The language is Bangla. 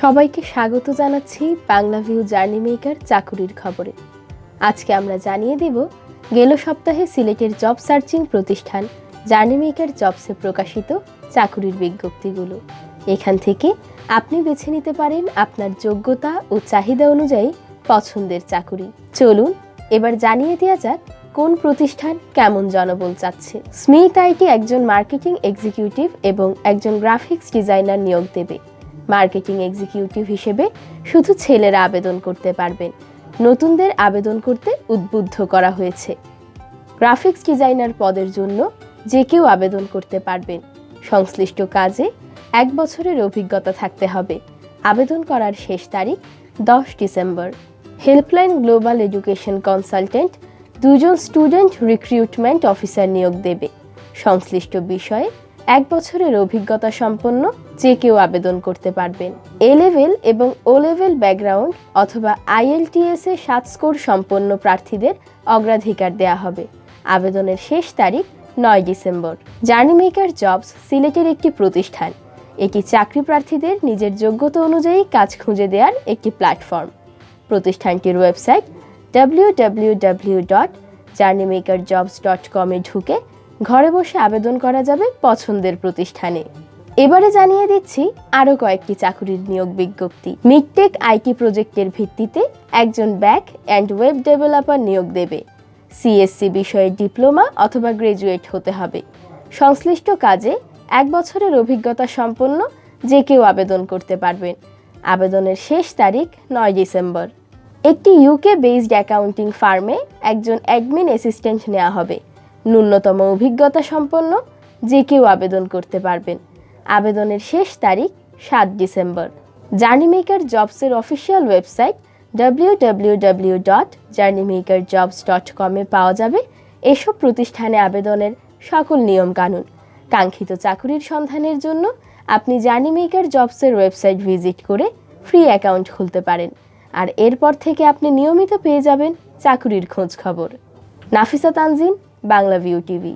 সবাইকে স্বাগত জানাচ্ছি বাংলা ভিউ জার্নি মেকার চাকুরির খবরে। আজকে আমরা জানিয়ে দেব গেল সপ্তাহে সিলেটের জব সার্চিং প্রতিষ্ঠান জার্নি মেকার জবসে প্রকাশিত চাকুরির বিজ্ঞপ্তিগুলো। এখান থেকে আপনি বেছে নিতে পারেন আপনার যোগ্যতা ও চাহিদা অনুযায়ী পছন্দের চাকুরি। চলুন এবার জানিয়ে দেওয়া যাক কোন প্রতিষ্ঠান কেমন জনবল চাচ্ছে। স্মিথ আইটি একজন মার্কেটিং এক্সিকিউটিভ এবং একজন গ্রাফিক্স ডিজাইনার নিয়োগ দেবে। মার্কেটিং এক্সিকিউটিভ হিসেবে শুধু ছেলেরা আবেদন করতে পারবেন। নতুনদের আবেদন করতে উদ্বুদ্ধ করা হয়েছে। গ্রাফিক্স ডিজাইনার পদের জন্য যে কেউ আবেদন করতে পারবেন। সংশ্লিষ্ট কাজে 1 বছরের অভিজ্ঞতা থাকতে হবে। আবেদন করার শেষ তারিখ 10 December. Helpline global education consultant 2 জন স্টুডেন্ট রিক্রুটমেন্ট অফিসার নিয়োগ দেবে। সংশ্লিষ্ট বিষয়ে 1 বছরের অভিজ্ঞতা সম্পন্ন যে কেউ আবেদন করতে পারবেন। এ লেভেল এবং ও লেভেল ব্যাকগ্রাউন্ড অথবা IELTS এ 7 স্কোর সম্পন্ন প্রার্থীদের অগ্রাধিকার দেওয়া হবে। আবেদনের শেষ তারিখ 9 ডিসেম্বর। জার্নি মেকার জবস সিলেটের একটি প্রতিষ্ঠান। এটি চাকরি প্রার্থীদের নিজের যোগ্যতা অনুযায়ী কাজ খুঁজে দেওয়ার একটি প্ল্যাটফর্ম। প্রতিষ্ঠানটির ওয়েবসাইট www.journeymakerjobs.com এ ঢুকে ঘরে বসে আবেদন করা যাবে পছন্দের প্রতিষ্ঠানে। এবারে জানিয়ে দিচ্ছি আরও কয়েকটি চাকুরির নিয়োগ বিজ্ঞপ্তি। মিডটেক আইটি প্রজেক্টের ভিত্তিতে একজন ব্যাক অ্যান্ড ওয়েব ডেভেলপার নিয়োগ দেবে। CSC বিষয়ে ডিপ্লোমা অথবা গ্রাজুয়েট হতে হবে। সংশ্লিষ্ট কাজে 1 বছরের অভিজ্ঞতা সম্পন্ন যে কেউ আবেদন করতে পারবেন। আবেদনের শেষ তারিখ 9 ডিসেম্বর। একটি UK বেসড অ্যাকাউন্টিং ফার্মে একজন অ্যাডমিন অ্যাসিস্ট্যান্ট নেওয়া হবে। ন্যূনতম অভিজ্ঞতা সম্পন্ন যে কেউ আবেদন করতে পারবেন। আবেদনের শেষ তারিখ 7 ডিসেম্বর। জার্নি মেকার জবসের অফিসিয়াল ওয়েবসাইট www.journeymakerjobs.com এ পাওয়া যাবে এসব প্রতিষ্ঠানে আবেদনের সকল নিয়মকানুন। কাঙ্ক্ষিত চাকুরির সন্ধানের জন্য আপনি জার্নি মেকার জবসের ওয়েবসাইট ভিজিট করে ফ্রি অ্যাকাউন্ট খুলতে পারেন। আর এরপর থেকে আপনি নিয়মিত পেয়ে যাবেন চাকুরির খোঁজ খবর। Nafisa Tanzin, Bangla view TV.